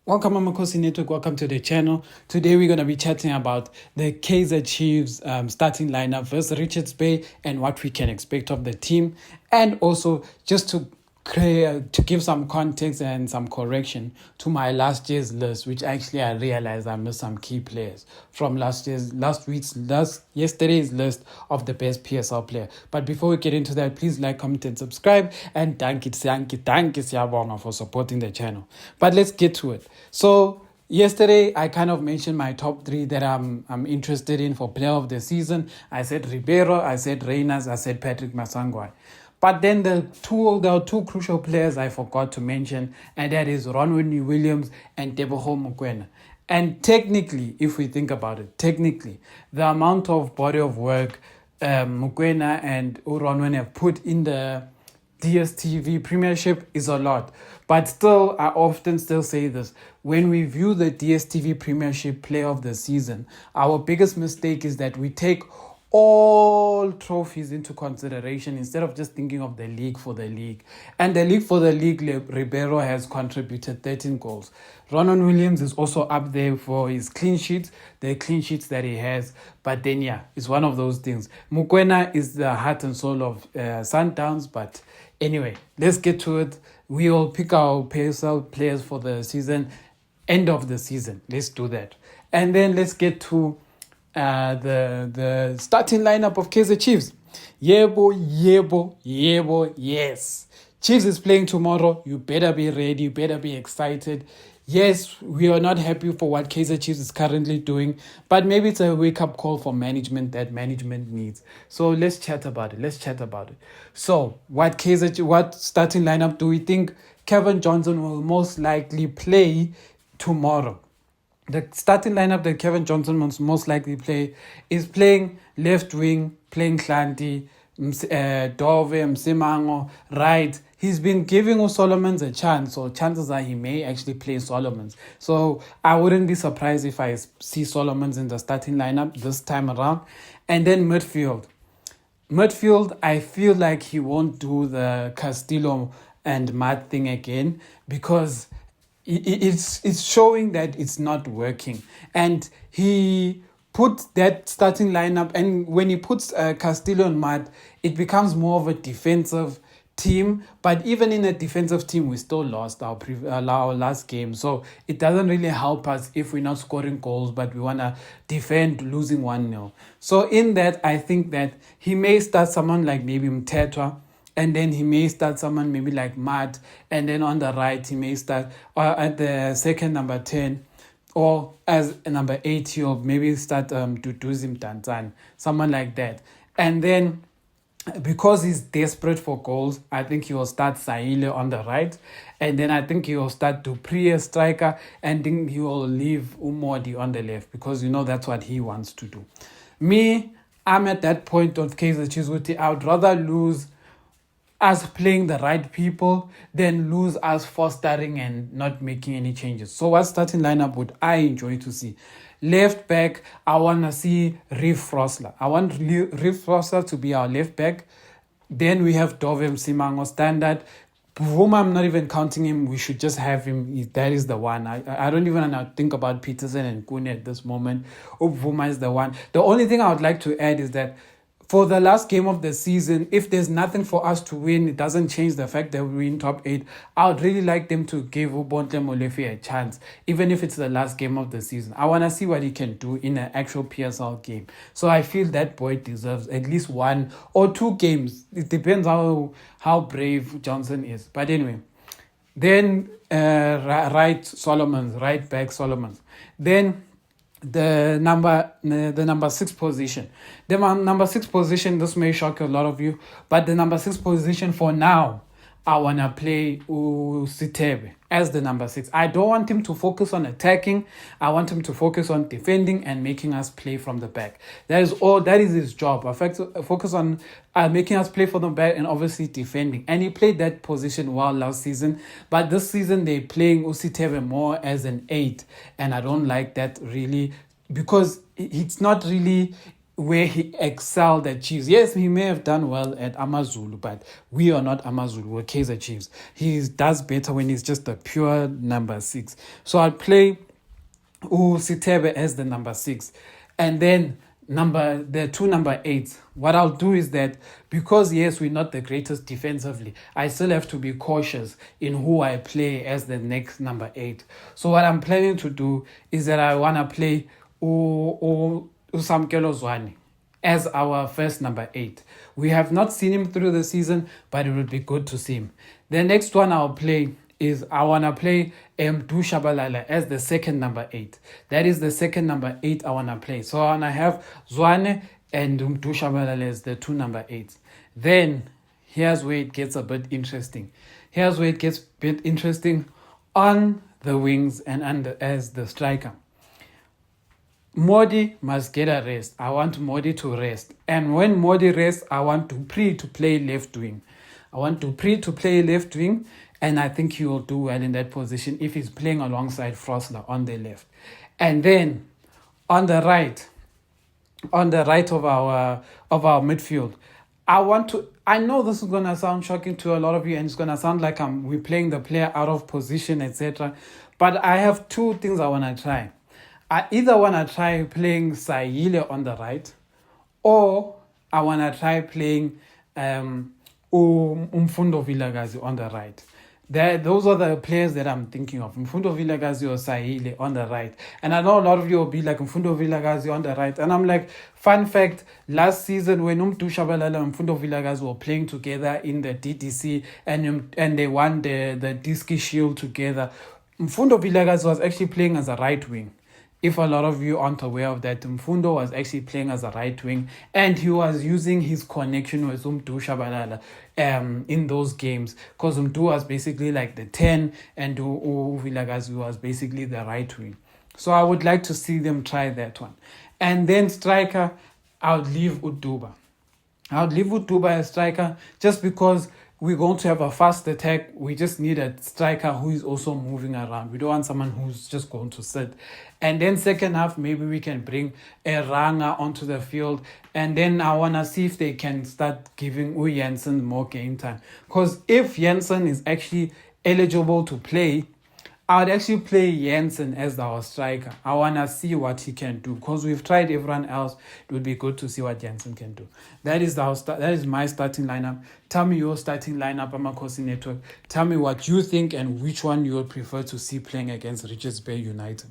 Welcome, Amakhosi Network. Welcome to the channel. Today we're going to be chatting about the Kaizer Chiefs starting lineup versus Richards Bay and what we can expect of the team, and also just to give some context and some correction to my last year's list, which actually I realized I missed some key players from yesterday's list of the best PSL player. But before we get into that, please like, comment, and subscribe. And thank you, Siyabonga, for supporting the channel. But let's get to it. So yesterday, I kind of mentioned my top three that I'm interested in for player of the season. I said Ribeiro, I said Reyners, I said Patrick Masangwai. But then there are two crucial players I forgot to mention, and that is Ronwen Williams and Teboho Mokoena. And technically, if we think about it, the amount of body of work Mokoena and Ronwen have put in the DSTV Premiership is a lot. But still, I often still say this. When we view the DSTV Premiership Player of the Season, our biggest mistake is that we take all trophies into consideration instead of just thinking of the league for the league. And the league for the league, Ribeiro has contributed 13 goals. Ronwen Williams is also up there for his clean sheets, the clean sheets that he has. But then, it's one of those things. Mokoena is the heart and soul of Sundowns. But anyway, let's get to it. We will pick our PSL players for the season, end of the season. Let's do that. And then let's get to the starting lineup of Kaizer Chiefs. Yebo, yes. Chiefs is playing tomorrow. You better be ready. You better be excited. Yes, we are not happy for what Kaizer Chiefs is currently doing, but maybe it's a wake-up call for management that management needs. So let's chat about it. So what starting lineup do we think Kevin Johnson will most likely play tomorrow? The starting lineup that Kevin Johnson will most likely play is playing left wing, playing Klanti, Dove, Msimango, right. He's been giving Solomons a chance, so chances are he may actually play Solomons. So I wouldn't be surprised if I see Solomons in the starting lineup this time around. And then midfield, I feel like he won't do the Castillo and Matt thing again because it's showing that it's not working. And he put that starting lineup, and when he puts Castillo and Matt, it becomes more of a defensive team. But even in a defensive team, we still lost our last game. So it doesn't really help us if we're not scoring goals, but we want to defend losing 1-0. So in that, I think that he may start someone like maybe Mtetwa, and then he may start someone maybe like Matt. And then on the right, he may start at the second number 10. Or as a number 8, he'll maybe start Duduzim Tantan. Someone like that. And then because he's desperate for goals, I think he will start Saile on the right. And then I think he will start Dupree as striker. And then he will leave Umodi on the left. Because, that's what he wants to do. Me, I'm at that point of Kaizer Chiefs. I would rather lose us playing the right people than lose us fostering and not making any changes. So what starting lineup would I enjoy to see? Left back, I want to see Riff Frosler. I want Riff Frosler to be our left back. Then we have Dove Msimango standard. Vuma, I'm not even counting him. We should just have him. That is the one. I don't even think about Peterson and Kune at this moment. Vuma is the one. The only thing I would like to add is that for the last game of the season, if there's nothing for us to win, it doesn't change the fact that we're in top 8. I would really like them to give Ubontle Molefe a chance, even if it's the last game of the season. I want to see what he can do in an actual PSL game. So I feel that boy deserves at least 1 or 2 games. It depends how brave Johnson is. But anyway, then right back Solomons. Then the number 6 position. The number 6 position, this may shock a lot of you, but the number 6 position for now, I want to play Usitebe as the number 6. I don't want him to focus on attacking. I want him to focus on defending and making us play from the back. That is his job. Focus on making us play from the back and obviously defending. And he played that position well last season. But this season, they're playing Usitebe more as an 8. And I don't like that really because it's not really where he excelled at Chiefs. Yes, he may have done well at Amazulu, but we are not Amazulu, we're Kaizer Chiefs. He does better when he's just a pure number 6. So I'll play Sitebe as the number 6. And then the two number 8s. What I'll do is that, because yes, we're not the greatest defensively, I still have to be cautious in who I play as the next number 8. So what I'm planning to do is that I want to play Usamkelo Zwane as our first number 8. We have not seen him through the season, but it would be good to see him. The next one I'll play is I want to play Mdu Shabalala as the second number 8. That is the second number 8 I want to play. So I want to have Zwane and Mdu Shabalala as the two number 8s. Then here's where it gets a bit interesting. On the wings and under as the striker. Modi must get a rest. I want Modi to rest. And when Modi rests, I want Dupree to play left wing. And I think he will do well in that position if he's playing alongside Frosler on the left. And then on the right of our midfield, I know this is gonna sound shocking to a lot of you, and it's gonna sound like we're playing the player out of position, etc. But I have two things I wanna try. I either wanna try playing Saile on the right, or I wanna try playing Umfundo Vilagazi on the right. Those are the players that I'm thinking of. Mfundo Vilagazi or Sahile on the right. And I know a lot of you will be like, Mfundo Vilagazi on the right. And I'm like, fun fact, last season when Umtu Shabalala and Mfundo Vilagazi were playing together in the DDC and they won the Diski Shield together, Mfundo Vilagazi was actually playing as a right wing. If a lot of you aren't aware of that, Mfundo was actually playing as a right wing, and he was using his connection with Umdu Shabalala in those games, because Umdu was basically like the 10 and Vilagazi was basically the right wing. So I would like to see them try that one. And then striker, I would leave Uduba as striker, just because we're going to have a fast attack. We just need a striker who is also moving around. We don't want someone who's just going to sit. And then second half, maybe we can bring a Ranga onto the field. And then I want to see if they can start giving Jensen more game time. Because if Jensen is actually eligible to play, I would actually play Jensen as our striker. I want to see what he can do, because we've tried everyone else. It would be good to see what Jensen can do. That is my starting lineup. Tell me your starting lineup, Amakhosi Network. Tell me what you think and which one you would prefer to see playing against Richards Bay United.